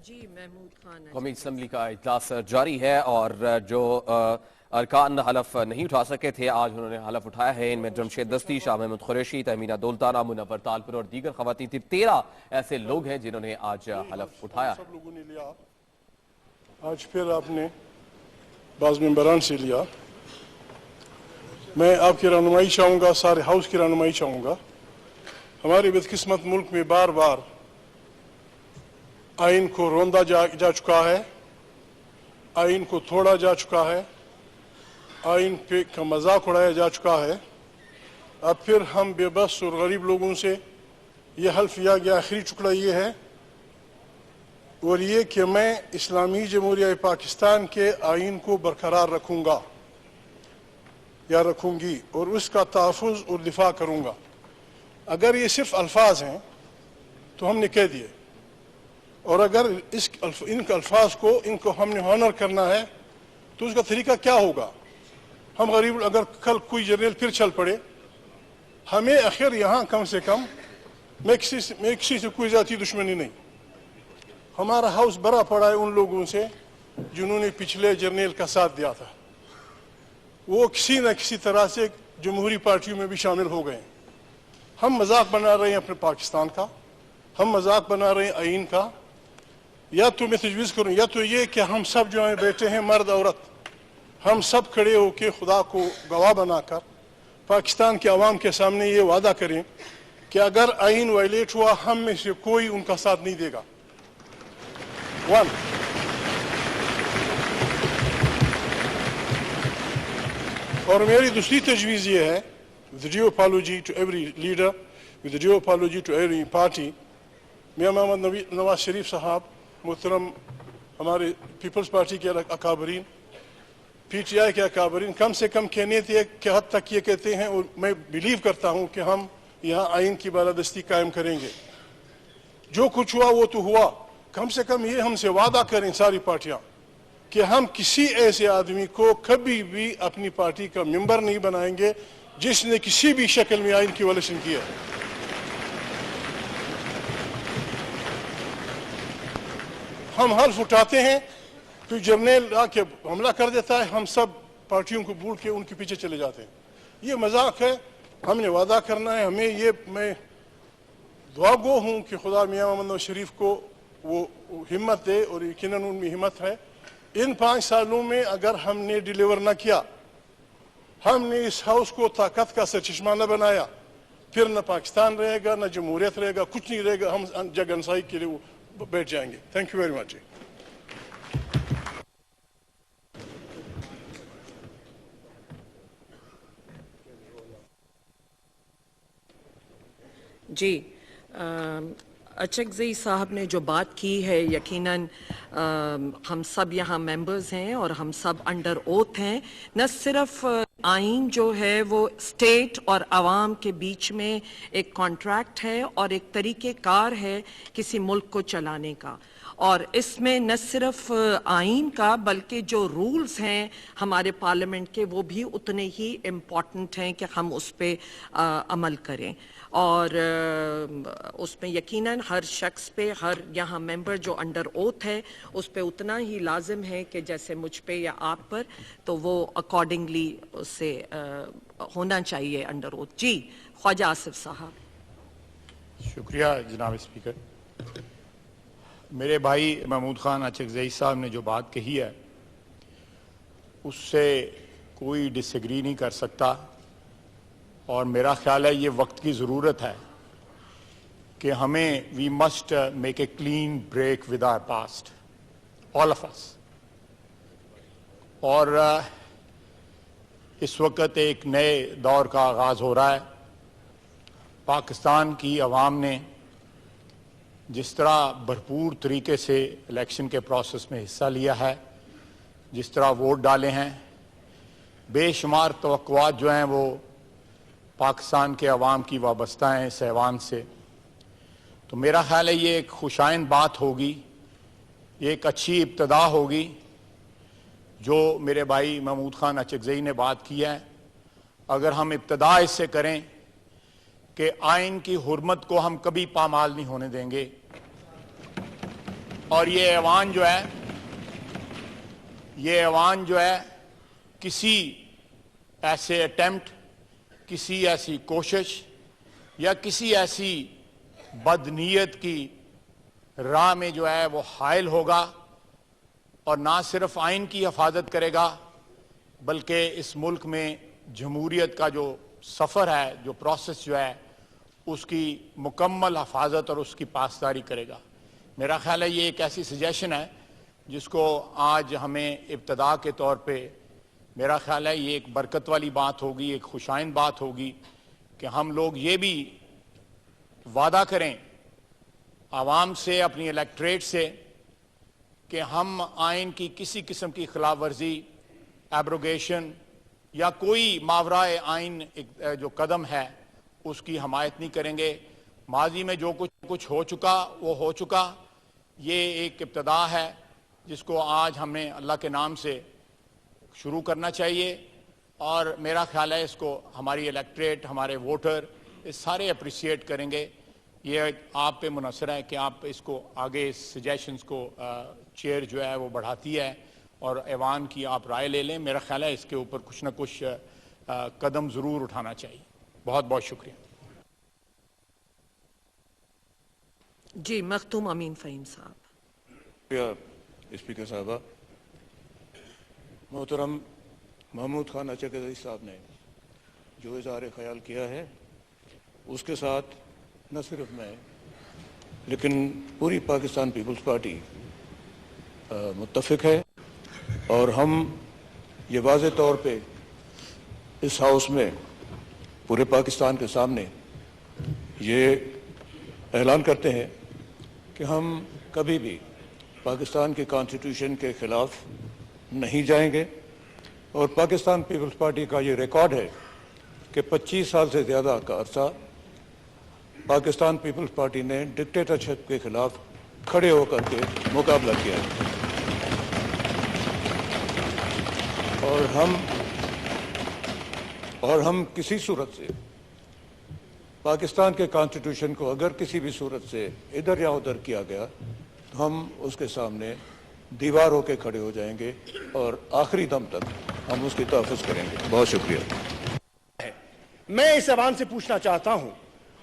قومی اسمبلی کا اجلاس جاری ہے اور جو ارکان حلف نہیں اٹھا سکے تھے آج انہوں نے حلف اٹھایا ہے. ان میں جمشید دستی، شاہ محمود قریشی، تہمینہ دولتانہ، منور تالپور اور دیگر خواتین تھی. 13 ایسے لوگ ہیں جنہوں نے آج حلف اٹھایا. سب لوگوں نے لیا، آج پھر آپ نے بعض ممبران سے لیا. میں آپ کی رہنمائی چاہوں گا، سارے ہاؤس کی رہنمائی چاہوں گا. ہمارے بدقسمت ملک میں بار بار آئین کو روندا جا چکا ہے، آئین کو توڑا جا چکا ہے، آئین پہ کا مذاق اڑایا جا چکا ہے. اب پھر ہم بے بس اور غریب لوگوں سے یہ حلف لیا گیا. آخری ٹکڑا یہ ہے اور یہ کہ میں اسلامی جمہوریہ پاکستان کے آئین کو برقرار رکھوں گا یا رکھوں گی اور اس کا تحفظ اور دفاع کروں گا. اگر یہ صرف الفاظ ہیں تو ہم نے کہہ دیے، اور اگر ان کے الفاظ کو ہم نے ہانر کرنا ہے تو اس کا طریقہ کیا ہوگا؟ ہم غریب، اگر کل کوئی جرنیل پھر چل پڑے، ہمیں آخر یہاں کم سے کم میں کسی سے کوئی ذاتی دشمنی نہیں. ہمارا ہاؤس بھرا پڑا ہے ان لوگوں سے جنہوں نے پچھلے جرنیل کا ساتھ دیا تھا. وہ کسی نہ کسی طرح سے جمہوری پارٹیوں میں بھی شامل ہو گئے ہیں. ہم مذاق بنا رہے ہیں اپنے پاکستان کا، ہم مذاق بنا رہے ہیں آئین کا. یا تو میں تجویز کروں، یا تو یہ کہ ہم سب جو ہیں بیٹھے ہیں، مرد عورت، ہم سب کھڑے ہو کے خدا کو گواہ بنا کر پاکستان کے عوام کے سامنے یہ وعدہ کریں کہ اگر آئین وائلیٹ ہوا ہم میں سے کوئی ان کا ساتھ نہیں دے گا. اور میری دوسری تجویز یہ ہے، with due apology to every leader, with due apology to every party، میاں محمد نواز شریف صاحب، محترم ہمارے پیپلز پارٹی کے اکابرین، پی ٹی آئی کے اکابرین، کم سے کم کہنے تھے کہ حد تک یہ کہتے ہیں، اور میں بلیو کرتا ہوں کہ ہم یہاں آئین کی بالادستی قائم کریں گے. جو کچھ ہوا وہ تو ہوا، کم سے کم یہ ہم سے وعدہ کریں ساری پارٹیاں کہ ہم کسی ایسے آدمی کو کبھی بھی اپنی پارٹی کا ممبر نہیں بنائیں گے جس نے کسی بھی شکل میں آئین کی وائلیشن کی ہے. ہم حلف اٹھاتے ہیں تو جرنیل آ کے حملہ کر دیتا ہے، ہم سب پارٹیوں کو بھول کے ان کے پیچھے چلے جاتے ہیں. یہ مذاق ہے. ہم نے وعدہ کرنا ہے. ہمیں یہ، میں دعا گو ہوں کہ خدا میاں محمد نواز شریف کو وہ ہمت دے، اور یقیناً ان میں ہمت ہے. ان 5 سالوں میں اگر ہم نے ڈیلیور نہ کیا، ہم نے اس ہاؤس کو طاقت کا سرچشمہ نہ بنایا، پھر نہ پاکستان رہے گا، نہ جمہوریت رہے گا، کچھ نہیں رہے گا. ہم جگ انسائی کے لیے بیٹھ جائیں گے. Thank you very much. جی، اچکزئی صاحب نے جو بات کی ہے، یقیناً ہم سب یہاں ممبرز ہیں اور ہم سب انڈر اوتھ ہیں. نہ صرف آئین جو ہے وہ اسٹیٹ اور عوام کے بیچ میں ایک کانٹریکٹ ہے اور ایک طریقہ کار ہے کسی ملک کو چلانے کا، اور اس میں نہ صرف آئین کا بلکہ جو رولز ہیں ہمارے پارلیمنٹ کے وہ بھی اتنے ہی امپورٹنٹ ہیں کہ ہم اس پہ عمل کریں. اور اس میں یقیناً ہر شخص پہ، ہر یہاں ممبر جو انڈر اوتھ ہے اس پہ اتنا ہی لازم ہے کہ جیسے مجھ پہ یا آپ پر، تو وہ اکارڈنگلی اس سے ہونا چاہیے انڈر اوتھ. جی خواجہ آصف صاحب. شکریہ جناب اسپیکر. میرے بھائی محمود خان اچکزئی صاحب نے جو بات کہی ہے اس سے کوئی ڈس ایگری نہیں کر سکتا، اور میرا خیال ہے یہ وقت کی ضرورت ہے کہ ہمیں we must make a clean break with our past, all of us. اور اس وقت ایک نئے دور کا آغاز ہو رہا ہے. پاکستان کی عوام نے جس طرح بھرپور طریقے سے الیکشن کے پروسیس میں حصہ لیا ہے، جس طرح ووٹ ڈالے ہیں، بے شمار توقعات جو ہیں وہ پاکستان کے عوام کی وابستہ ہیں اس ایوان سے. تو میرا خیال ہے یہ ایک خوشائند بات ہوگی، یہ ایک اچھی ابتدا ہوگی جو میرے بھائی محمود خان اچکزئی نے بات کی ہے. اگر ہم ابتدا اس سے کریں کہ آئین کی حرمت کو ہم کبھی پامال نہیں ہونے دیں گے. اور یہ ایوان جو ہے کسی ایسے اٹیمپٹ، کسی ایسی کوشش یا کسی ایسی بدنیت کی راہ میں جو ہے وہ حائل ہوگا، اور نہ صرف آئین کی حفاظت کرے گا بلکہ اس ملک میں جمہوریت کا جو سفر ہے، جو پروسیس جو ہے، اس کی مکمل حفاظت اور اس کی پاسداری کرے گا۔ میرا خیال ہے یہ ایک ایسی سجیشن ہے جس کو آج ہمیں ابتدا کے طور پہ، میرا خیال ہے یہ ایک برکت والی بات ہوگی، ایک خوشائند بات ہوگی کہ ہم لوگ یہ بھی وعدہ کریں عوام سے، اپنی الیکٹریٹ سے، کہ ہم آئین کی کسی قسم کی خلاف ورزی، ایبروگیشن یا کوئی ماورائے آئین جو قدم ہے اس کی حمایت نہیں کریں گے۔ ماضی میں جو کچھ ہو چکا وہ ہو چکا، یہ ایک ابتدا ہے جس کو آج ہمیں اللہ کے نام سے شروع کرنا چاہیے، اور میرا خیال ہے اس کو ہماری الیکٹریٹ، ہمارے ووٹر، یہ سارے اپریشیٹ کریں گے۔ یہ آپ پہ منحصر ہے کہ آپ اس کو آگے، اس سجیشنز کو چیئر جو ہے وہ بڑھاتی ہے، اور ایوان کی آپ رائے لے لیں۔ میرا خیال ہے اس کے اوپر کچھ نہ کچھ قدم ضرور اٹھانا چاہیے۔ بہت بہت شکریہ۔ جی، مختوم امین فہیم صاحب۔ اسپیکر صاحبہ، محترم محمود خان اچکزئی صاحب نے جو اظہار خیال کیا ہے اس کے ساتھ نہ صرف میں لیکن پوری پاکستان پیپلز پارٹی متفق ہے، اور ہم یہ واضح طور پہ اس ہاؤس میں پورے پاکستان کے سامنے یہ اعلان کرتے ہیں کہ ہم کبھی بھی پاکستان کے کانسٹیٹیوشن کے خلاف نہیں جائیں گے، اور پاکستان پیپلز پارٹی کا یہ ریکارڈ ہے کہ 25 سال سے زیادہ کا عرصہ پاکستان پیپلز پارٹی نے ڈکٹیٹرشپ کے خلاف کھڑے ہو کر کے مقابلہ کیا ہے، اور ہم کسی صورت سے پاکستان کے کانسٹیٹیوشن کو اگر کسی بھی صورت سے ادھر یا ادھر کیا گیا تو ہم اس کے سامنے دیوار ہو کے کھڑے ہو جائیں گے، اور آخری دم تک ہم اس کی تحفظ کریں گے۔ بہت شکریہ۔ میں اس ایوان سے پوچھنا چاہتا ہوں،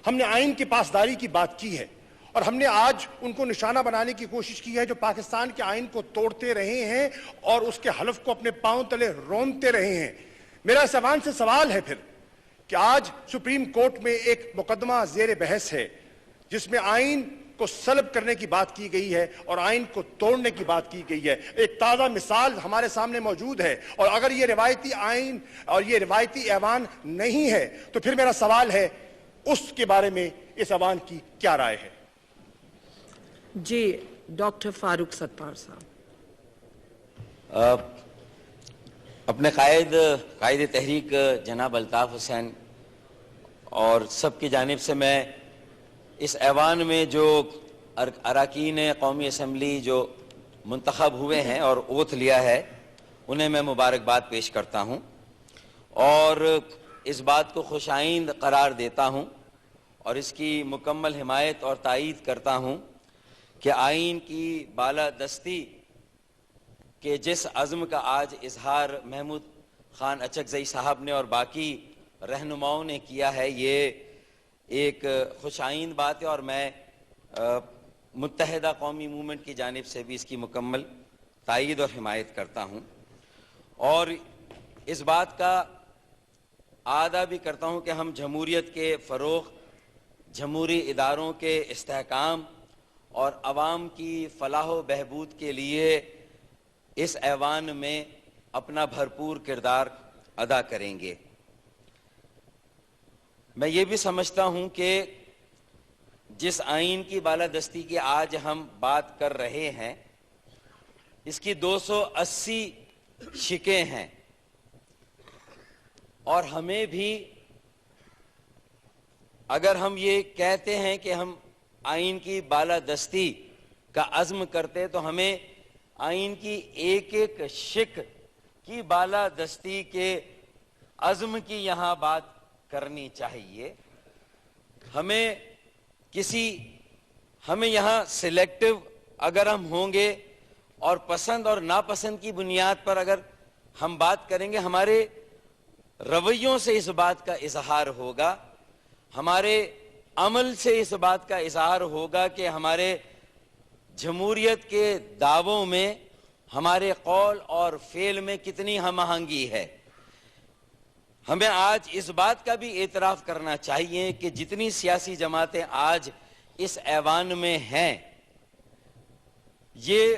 ہم نے آئین کی پاسداری کی بات کی ہے، اور ہم نے آج ان کو نشانہ بنانے کی کوشش کی ہے جو پاکستان کے آئین کو توڑتے رہے ہیں اور اس کے حلف کو اپنے پاؤں تلے رونتے رہے ہیں۔ میرا اس ایوان سے سوال ہے پھر کہ آج سپریم کورٹ میں ایک مقدمہ زیر بحث ہے جس میں آئین کو سلب کرنے کی بات کی گئی ہے اور آئین کو توڑنے کی بات کی گئی ہے۔ ایک تازہ مثال ہمارے سامنے موجود ہے، اور اگر یہ روایتی آئین اور یہ روایتی ایوان نہیں ہے تو پھر میرا سوال ہے اس کے بارے میں اس ایوان کی کیا رائے ہے؟ جی، ڈاکٹر فاروق ستار صاحب۔ اپنے قائد تحریک جناب الطاف حسین اور سب کی جانب سے میں اس ایوان میں جو اراکین قومی اسمبلی جو منتخب ہوئے ہیں اور اوتھ لیا ہے انہیں میں مبارکباد پیش کرتا ہوں، اور اس بات کو خوش آئند قرار دیتا ہوں اور اس کی مکمل حمایت اور تائید کرتا ہوں کہ آئین کی بالادستی کہ جس عزم کا آج اظہار محمود خان اچکزئی صاحب نے اور باقی رہنماؤں نے کیا ہے، یہ ایک خوش آئند بات ہے، اور میں متحدہ قومی موومنٹ کی جانب سے بھی اس کی مکمل تائید اور حمایت کرتا ہوں، اور اس بات کا اعادہ بھی کرتا ہوں کہ ہم جمہوریت کے فروغ، جمہوری اداروں کے استحکام اور عوام کی فلاح و بہبود کے لیے اس ایوان میں اپنا بھرپور کردار ادا کریں گے۔ میں یہ بھی سمجھتا ہوں کہ جس آئین کی بالادستی کی آج ہم بات کر رہے ہیں اس کی 280 شکیں ہیں، اور ہمیں بھی اگر ہم یہ کہتے ہیں کہ ہم آئین کی بالادستی کا عزم کرتے تو ہمیں آئین کی ایک ایک شک کی بالادستی کے عزم کی یہاں بات کرنی چاہیے۔ ہمیں یہاں سلیکٹو اگر ہم ہوں گے اور پسند اور ناپسند کی بنیاد پر اگر ہم بات کریں گے، ہمارے رویوں سے اس بات کا اظہار ہوگا، ہمارے عمل سے اس بات کا اظہار ہوگا کہ ہمارے جمہوریت کے دعووں میں ہمارے قول اور فعل میں کتنی ہم آہنگی ہے۔ ہمیں آج اس بات کا بھی اعتراف کرنا چاہیے کہ جتنی سیاسی جماعتیں آج اس ایوان میں ہیں، یہ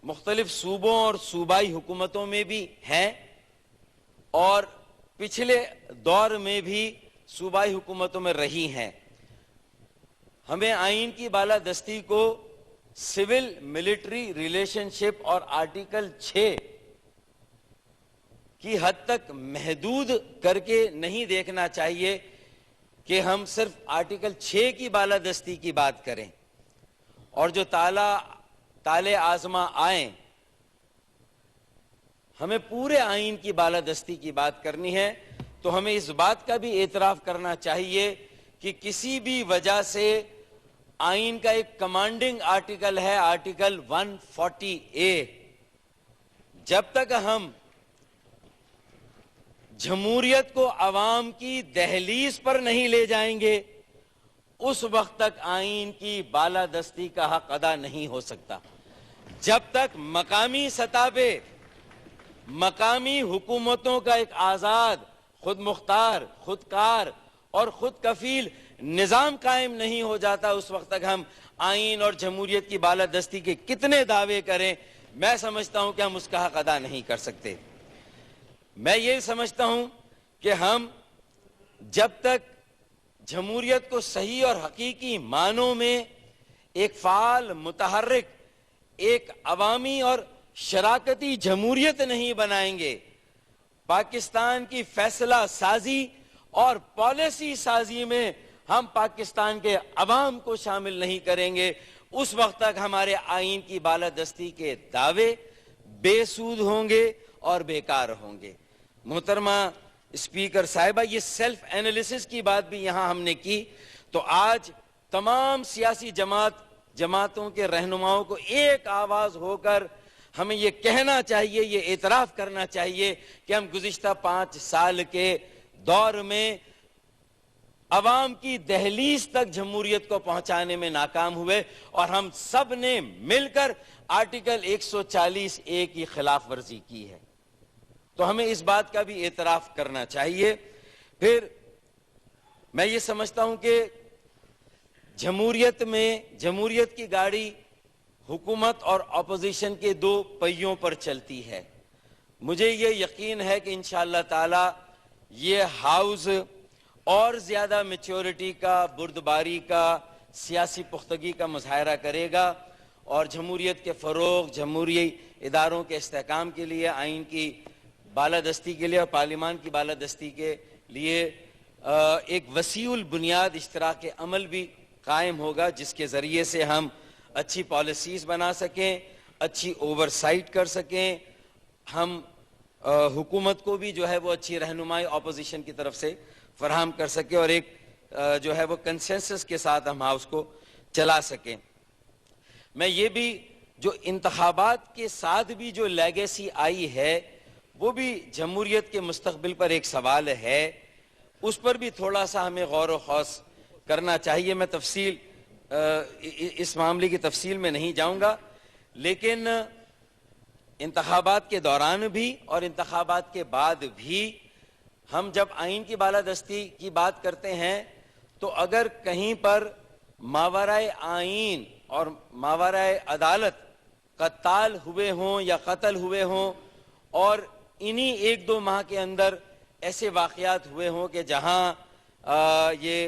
مختلف صوبوں اور صوبائی حکومتوں میں بھی ہیں اور پچھلے دور میں بھی صوبائی حکومتوں میں رہی ہیں۔ ہمیں آئین کی بالادستی کو سول ملٹری ریلیشن شپ اور آرٹیکل 6 کی حد تک محدود کر کے نہیں دیکھنا چاہیے کہ ہم صرف آرٹیکل 6 کی بالادستی کی بات کریں اور جو تالے آزما آئیں۔ ہمیں پورے آئین کی بالادستی کی بات کرنی ہے، تو ہمیں اس بات کا بھی اعتراف کرنا چاہیے کہ کسی بھی وجہ سے آئین کا ایک کمانڈنگ آرٹیکل ہے، آرٹیکل 140A، جب تک ہم جمہوریت کو عوام کی دہلیز پر نہیں لے جائیں گے، اس وقت تک آئین کی بالادستی کا حق ادا نہیں ہو سکتا۔ جب تک مقامی سطح پہ مقامی حکومتوں کا ایک آزاد، خود مختار، خودکار اور خود کفیل نظام قائم نہیں ہو جاتا، اس وقت تک ہم آئین اور جمہوریت کی بالادستی کے کتنے دعوے کریں، میں سمجھتا ہوں کہ ہم اس کا حق ادا نہیں کر سکتے۔ میں یہ سمجھتا ہوں کہ ہم جب تک جمہوریت کو صحیح اور حقیقی معنوں میں ایک فعال، متحرک، ایک عوامی اور شراکتی جمہوریت نہیں بنائیں گے، پاکستان کی فیصلہ سازی اور پالیسی سازی میں ہم پاکستان کے عوام کو شامل نہیں کریں گے، اس وقت تک ہمارے آئین کی بالادستی کے دعوے بے سود ہوں گے اور بیکار ہوں گے۔ محترمہ اسپیکر صاحبہ، یہ سیلف اینالیسس کی بات بھی یہاں ہم نے کی، تو آج تمام سیاسی جماعتوں کے رہنماؤں کو ایک آواز ہو کر ہمیں یہ کہنا چاہیے، یہ اعتراف کرنا چاہیے کہ ہم گزشتہ 5 سال کے دور میں عوام کی دہلیز تک جمہوریت کو پہنچانے میں ناکام ہوئے اور ہم سب نے مل کر آرٹیکل 140A کی خلاف ورزی کی ہے، تو ہمیں اس بات کا بھی اعتراف کرنا چاہیے۔ پھر میں یہ سمجھتا ہوں کہ جمہوریت کی گاڑی حکومت اور اپوزیشن کے 2 پہیوں پر چلتی ہے۔ مجھے یہ یقین ہے کہ انشاءاللہ تعالی یہ ہاؤس اور زیادہ میچورٹی کا، بردباری کا، سیاسی پختگی کا مظاہرہ کرے گا اور جمہوریت کے فروغ، جمہوری اداروں کے استحکام کے لیے، آئین کی بالادستی کے لیے اور پارلیمان کی بالادستی کے لیے ایک وسیع البنیاد اشتراک عمل بھی قائم ہوگا، جس کے ذریعے سے ہم اچھی پالیسیز بنا سکیں، اچھی اوورسائٹ کر سکیں، ہم حکومت کو بھی جو ہے وہ اچھی رہنمائی اپوزیشن کی طرف سے فراہم کر سکیں اور ایک جو ہے وہ کنسنسس کے ساتھ ہم ہاؤس کو چلا سکیں۔ میں یہ بھی جو انتخابات کے ساتھ بھی جو لیگیسی آئی ہے، وہ بھی جمہوریت کے مستقبل پر ایک سوال ہے، اس پر بھی تھوڑا سا ہمیں غور و خوض کرنا چاہیے۔ میں اس معاملے کی تفصیل میں نہیں جاؤں گا، لیکن انتخابات کے دوران بھی اور انتخابات کے بعد بھی ہم جب آئین کی بالادستی کی بات کرتے ہیں تو اگر کہیں پر ماورائے آئین اور ماورائے عدالت قتال ہوئے ہوں یا قتل ہوئے ہوں اور انہی 1-2 ماہ کے اندر ایسے واقعات ہوئے ہوں کہ جہاں یہ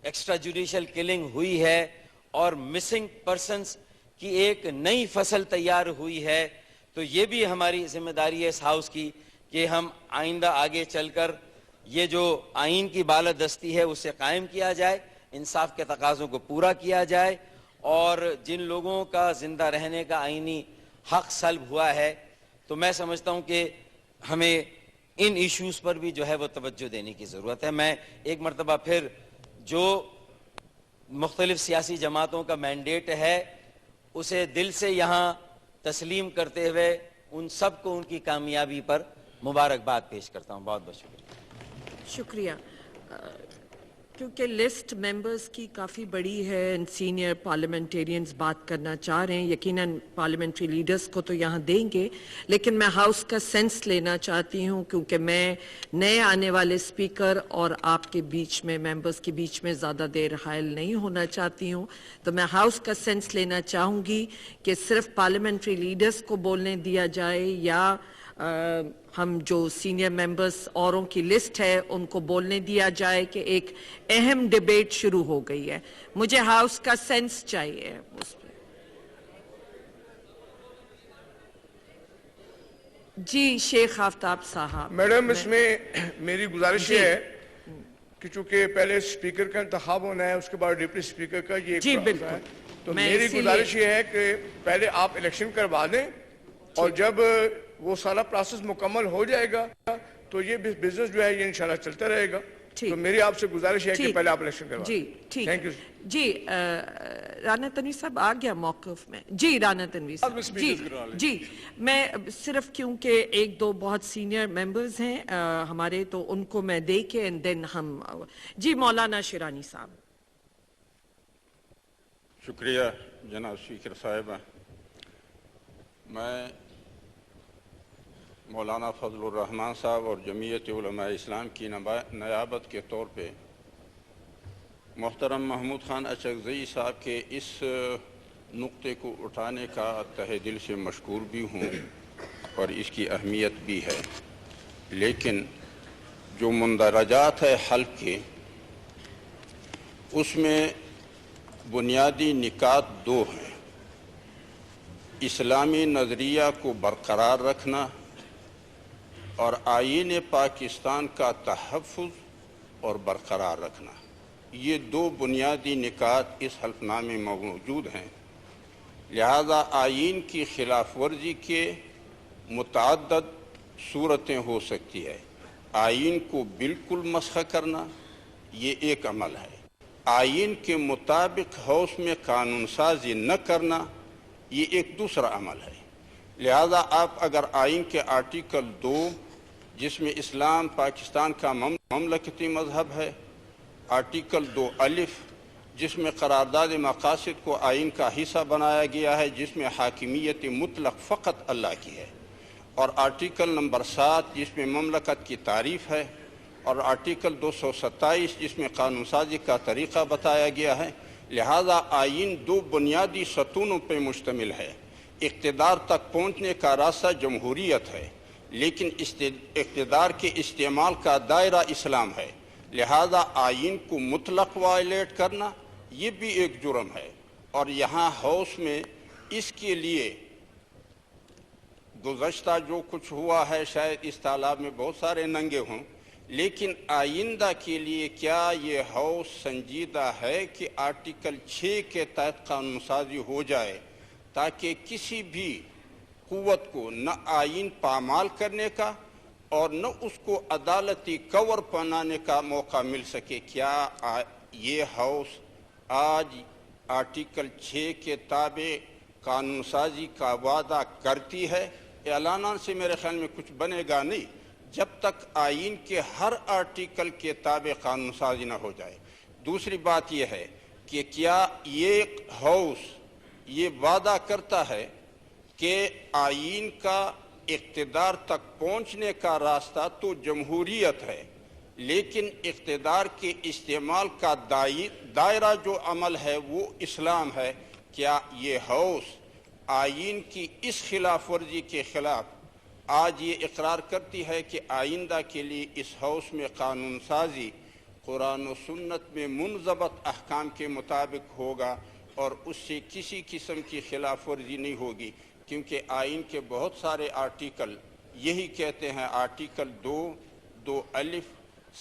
ایکسٹرا جوڈیشل کلنگ ہوئی ہے اور مسنگ پرسنز کی ایک نئی فصل تیار ہوئی ہے، تو یہ بھی ہماری ذمہ داری ہے اس ہاؤس کی کہ ہم آئندہ آگے چل کر یہ جو آئین کی بالادستی ہے اسے قائم کیا جائے، انصاف کے تقاضوں کو پورا کیا جائے اور جن لوگوں کا زندہ رہنے کا آئینی حق سلب ہوا ہے، تو میں سمجھتا ہوں کہ ہمیں ان ایشوز پر بھی جو ہے وہ توجہ دینے کی ضرورت ہے۔ میں ایک مرتبہ پھر جو مختلف سیاسی جماعتوں کا مینڈیٹ ہے اسے دل سے یہاں تسلیم کرتے ہوئے ان سب کو ان کی کامیابی پر مبارکباد پیش کرتا ہوں. بہت بہت شکریہ. شکریہ. کیونکہ لسٹ ممبرز کی کافی بڑی ہے، سینئر پارلیمنٹیرینز بات کرنا چاہ رہے ہیں، یقیناً پارلیمنٹری لیڈرز کو تو یہاں دیں گے، لیکن میں ہاؤس کا سینس لینا چاہتی ہوں کیونکہ میں نئے آنے والے سپیکر اور آپ کے بیچ میں ممبرز کے بیچ میں زیادہ دیر حائل نہیں ہونا چاہتی ہوں. تو میں ہاؤس کا سینس لینا چاہوں گی کہ صرف پارلیمنٹری لیڈرز کو بولنے دیا جائے یا ہم جو سینئر ممبرز اوروں کی لسٹ ہے ان کو بولنے دیا جائے کہ ایک اہم ڈیبیٹ شروع ہو گئی ہے. مجھے ہاؤس کا سینس چاہیے اس پہ. جی شیخ آفتاب صاحب. میڈم اس میں میری گزارش یہ ہے کہ چونکہ پہلے سپیکر کا انتخاب ہونا ہے، اس کے بعد ڈپٹی سپیکر کا یہ جی پروسیس بالکل. ہے، تو میری گزارش یہ ہے کہ پہلے آپ الیکشن کروا دیں اور جب وہ سارا پروسیس مکمل ہو جائے گا تو یہ بزنس جو ہے یہ انشاءاللہ چلتا رہے گا. تو میری آپ سے گزارش ہے کہ پہلے آپ الیکشن کروا دیں. جی ٹھیک. Thank you. جی رانا تنویر صاحب آ گیا موقف میں. جی رانا تنویر صاحب. جی میں صرف کیونکہ ایک دو بہت سینئر ممبرز ہیں ہمارے، تو ان کو میں دے کے اینڈ دین ہم. جی مولانا شیرانی صاحب. شکریہ جناب اسپیکر صاحبہ. میں مولانا فضل الرحمان صاحب اور جمعیت علماء اسلام کی نیابت کے طور پہ محترم محمود خان اچکزئی صاحب کے اس نقطے کو اٹھانے کا تہہ دل سے مشکور بھی ہوں اور اس کی اہمیت بھی ہے، لیکن جو مندرجات ہے حلف کے اس میں بنیادی نکات دو ہیں: اسلامی نظریہ کو برقرار رکھنا اور آئین پاکستان کا تحفظ اور برقرار رکھنا. یہ دو بنیادی نکات اس حلف نامے میں موجود ہیں. لہذا آئین کی خلاف ورزی کے متعدد صورتیں ہو سکتی ہے. آئین کو بالکل مسخ کرنا یہ ایک عمل ہے، آئین کے مطابق ہاؤس میں قانون سازی نہ کرنا یہ ایک دوسرا عمل ہے. لہذا آپ اگر آئین کے آرٹیکل 2 جس میں اسلام پاکستان کا مملکتی مذہب ہے، آرٹیکل 2 الف جس میں قرارداد مقاصد کو آئین کا حصہ بنایا گیا ہے، جس میں حاکمیت مطلق فقط اللہ کی ہے، اور آرٹیکل نمبر 7 جس میں مملکت کی تعریف ہے، اور آرٹیکل 227 جس میں قانون سازی کا طریقہ بتایا گیا ہے. لہذا آئین دو بنیادی ستونوں پہ مشتمل ہے. اقتدار تک پہنچنے کا راستہ جمہوریت ہے، لیکن اقتدار کے استعمال کا دائرہ اسلام ہے. لہذا آئین کو مطلق وائلیٹ کرنا یہ بھی ایک جرم ہے. اور یہاں ہاؤس میں اس کے لیے گزشتہ جو کچھ ہوا ہے، شاید اس تالاب میں بہت سارے ننگے ہوں، لیکن آئندہ کے لیے کیا یہ ہاؤس سنجیدہ ہے کہ آرٹیکل 6 کے تحت قانون سازی ہو جائے تاکہ کسی بھی قوت کو نہ آئین پامال کرنے کا اور نہ اس کو عدالتی کور پہنانے کا موقع مل سکے؟ کیا یہ ہاؤس آج آرٹیکل 6 کے تابع قانون سازی کا وعدہ کرتی ہے؟ اعلانات سے میرے خیال میں کچھ بنے گا نہیں جب تک آئین کے ہر آرٹیکل کے تابع قانون سازی نہ ہو جائے. دوسری بات یہ ہے کہ کیا یہ ہاؤس یہ وعدہ کرتا ہے کہ آئین کا اقتدار تک پہنچنے کا راستہ تو جمہوریت ہے، لیکن اقتدار کے استعمال کا دائرہ جو عمل ہے وہ اسلام ہے؟ کیا یہ ہاؤس آئین کی اس خلاف ورزی کے خلاف آج یہ اقرار کرتی ہے کہ آئندہ کے لیے اس ہاؤس میں قانون سازی قرآن و سنت میں منضبط احکام کے مطابق ہوگا اور اس سے کسی قسم کی خلاف ورزی نہیں ہوگی؟ کیونکہ آئین کے بہت سارے آرٹیکل یہی کہتے ہیں. آرٹیکل 2 الف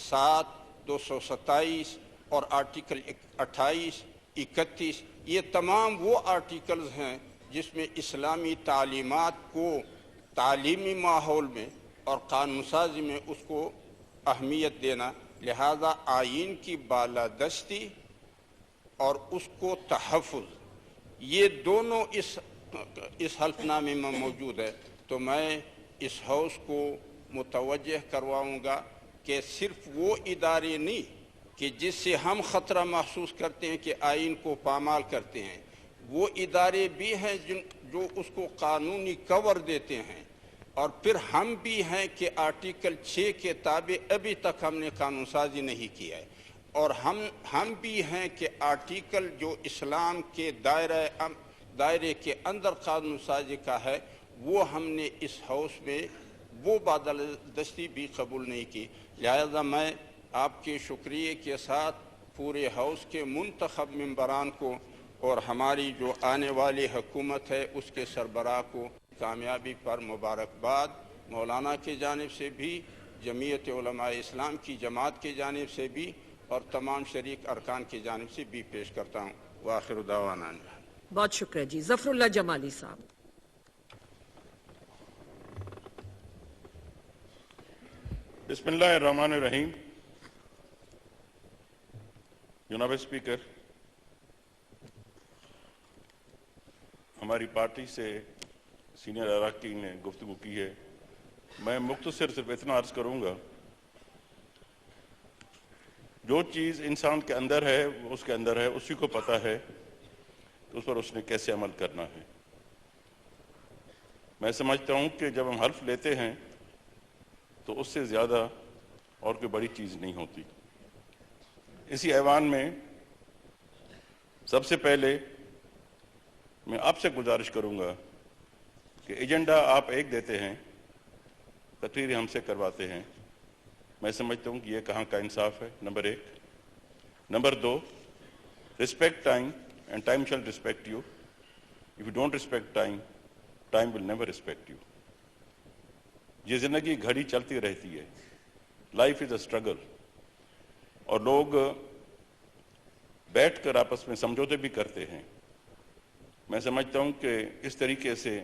7 227 اور آرٹیکل 28 31 یہ تمام وہ آرٹیکلز ہیں جس میں اسلامی تعلیمات کو تعلیمی ماحول میں اور قانون سازی میں اس کو اہمیت دینا. لہذا آئین کی بالادستی اور اس کو تحفظ یہ دونوں اس حلف نامے میں موجود ہے. تو میں اس ہاؤس کو متوجہ کرواؤں گا کہ صرف وہ ادارے نہیں کہ جس سے ہم خطرہ محسوس کرتے ہیں کہ آئین کو پامال کرتے ہیں، وہ ادارے بھی ہیں جو اس کو قانونی کور دیتے ہیں، اور پھر ہم بھی ہیں کہ آرٹیکل 6 کے تابع ابھی تک ہم نے قانون سازی نہیں کی ہے، اور ہم بھی ہیں کہ آرٹیکل جو اسلام کے دائرے کے اندر قانون سازی کا ہے وہ ہم نے اس ہاؤس میں وہ بالادستی بھی قبول نہیں کی. لہذا میں آپ کے شکریہ کے ساتھ پورے ہاؤس کے منتخب ممبران کو اور ہماری جو آنے والی حکومت ہے اس کے سربراہ کو کامیابی پر مبارکباد مولانا کی جانب سے بھی، جمعیت علماء اسلام کی جماعت کی جانب سے بھی، اور تمام شریک ارکان کی جانب سے بھی پیش کرتا ہوں. وآخر دعوانا. بہت شکریہ جی. ظفر اللہ جمالی صاحب. بسم اللہ الرحمن الرحیم. جناب اسپیکر، ہماری پارٹی سے سینئر اراکین نے گفتگو کی ہے. میں مختصر صرف اتنا عرض کروں گا، جو چیز انسان کے اندر ہے وہ اس کے اندر ہے، اسی کو پتہ ہے کہ اس پر اس نے کیسے عمل کرنا ہے. میں سمجھتا ہوں کہ جب ہم حلف لیتے ہیں تو اس سے زیادہ اور کوئی بڑی چیز نہیں ہوتی. اسی ایوان میں سب سے پہلے میں آپ سے گزارش کروں گا کہ ایجنڈا آپ ایک دیتے ہیں، تقریر ہم سے کرواتے ہیں. میں سمجھتا ہوں کہ یہ کہاں کا انصاف ہے، number 1. Number 2، respect time and time shall respect you. If you don't respect time, time will never respect you. یہ زندگی گھڑی چلتی رہتی ہے، لائف از اے اسٹرگل، اور لوگ بیٹھ کر آپس میں سمجھوتے بھی کرتے ہیں. میں سمجھتا ہوں کہ اس طریقے سے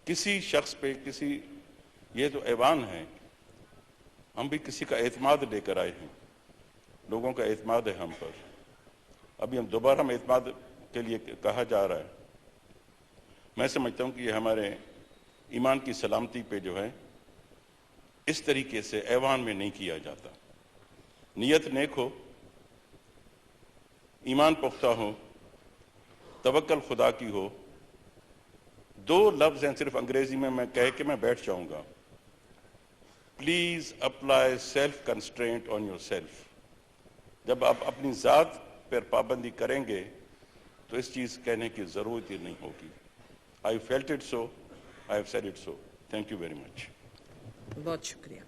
کسی شخص پہ یہ تو ایوان ہے، ہم بھی کسی کا اعتماد لے کر آئے ہیں، لوگوں کا اعتماد ہے ہم پر. ابھی ہم دوبارہ اعتماد کے لیے کہا جا رہا ہے. میں سمجھتا ہوں کہ یہ ہمارے ایمان کی سلامتی پہ جو ہے اس طریقے سے ایوان میں نہیں کیا جاتا. نیت نیک ہو، ایمان پختہ ہو، توکل خدا کی ہو. 2 لفظ ہیں صرف انگریزی میں کہہ کے میں بیٹھ جاؤں گا. Please apply self constraint on yourself. جب آپ اپنی ذات پر پابندی کریں گے تو اس چیز کہنے کی ضرورت ہی نہیں ہوگی. I felt it so, I have said it so. Thank you very much. بہت شکریہ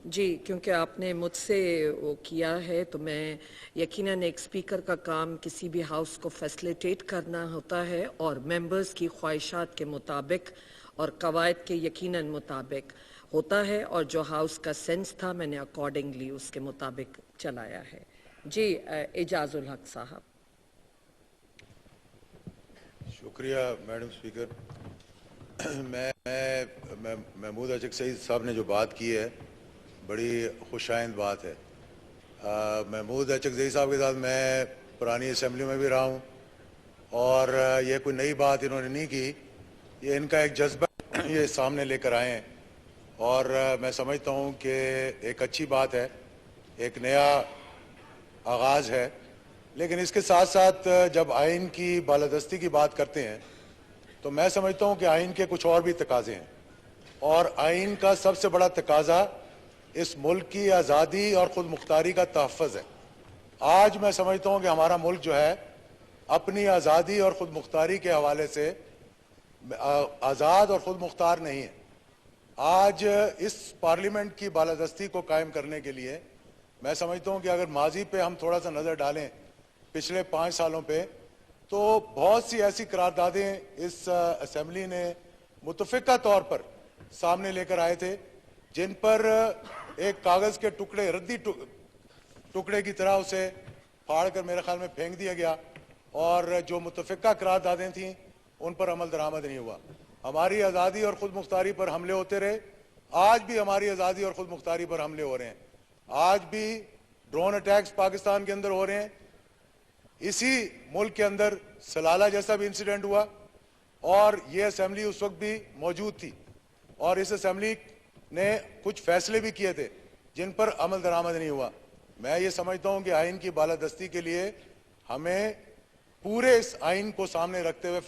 جی. کیونکہ آپ نے مجھ سے وہ کیا ہے تو میں یقیناً ایک اسپیکر کا کام کسی بھی ہاؤس کو فیسلیٹیٹ کرنا ہوتا ہے اور ممبرز کی خواہشات کے مطابق اور قواعد کے یقیناً مطابق ہوتا ہے، اور جو ہاؤس کا سینس تھا میں نے اکارڈنگلی اس کے مطابق چلایا ہے. جی اعجاز الحق صاحب. شکریہ میڈم اسپیکر. میں محمود اچک سعید صاحب نے جو بات کی ہے بڑی خوش آئند بات ہے. محمود اچک سعید صاحب کے ساتھ میں پرانی اسمبلی میں بھی رہا ہوں، اور یہ کوئی نئی بات انہوں نے نہیں کی، یہ ان کا ایک جذبہ یہ سامنے لے کر آئے ہیں، اور میں سمجھتا ہوں کہ ایک اچھی بات ہے، ایک نیا آغاز ہے. لیکن اس کے ساتھ ساتھ جب آئین کی بالادستی کی بات کرتے ہیں تو میں سمجھتا ہوں کہ آئین کے کچھ اور بھی تقاضے ہیں، اور آئین کا سب سے بڑا تقاضا اس ملک کی آزادی اور خود مختاری کا تحفظ ہے. آج میں سمجھتا ہوں کہ ہمارا ملک جو ہے اپنی آزادی اور خود مختاری کے حوالے سے آزاد اور خود مختار نہیں ہے. آج اس پارلیمنٹ کی بالادستی کو قائم کرنے کے لیے میں سمجھتا ہوں کہ اگر ماضی پہ ہم تھوڑا سا نظر ڈالیں پچھلے 5 سالوں پہ، تو بہت سی ایسی قراردادیں اس اسمبلی نے متفقہ طور پر سامنے لے کر آئے تھے جن پر ایک کاغذ کے ٹکڑے، ردی ٹکڑے کی طرح اسے پھاڑ کر میرے خیال میں پھینک دیا گیا، اور جو متفقہ قراردادیں تھیں ان پر عمل درآمد نہیں ہوا. ہماری آزادی اور خود مختاری پر حملے ہوتے رہے. آج بھی ہماری آزادی اور خود مختاری پر حملے ہو رہے ہیں. آج بھی ڈرون اٹیکس پاکستان کے اندر ہو رہے ہیں. اسی ملک کے اندر سلالہ جیسا بھی انسیڈنٹ ہوا اور یہ اسمبلی اس وقت بھی موجود تھی اور اس اسمبلی نے کچھ فیصلے بھی کیے تھے جن پر عمل درآمد نہیں ہوا. میں یہ سمجھتا ہوں کہ آئین کی بالادستی کے لیے ہمیں پورے اس آئین کو سامنے رکھتے ہوئے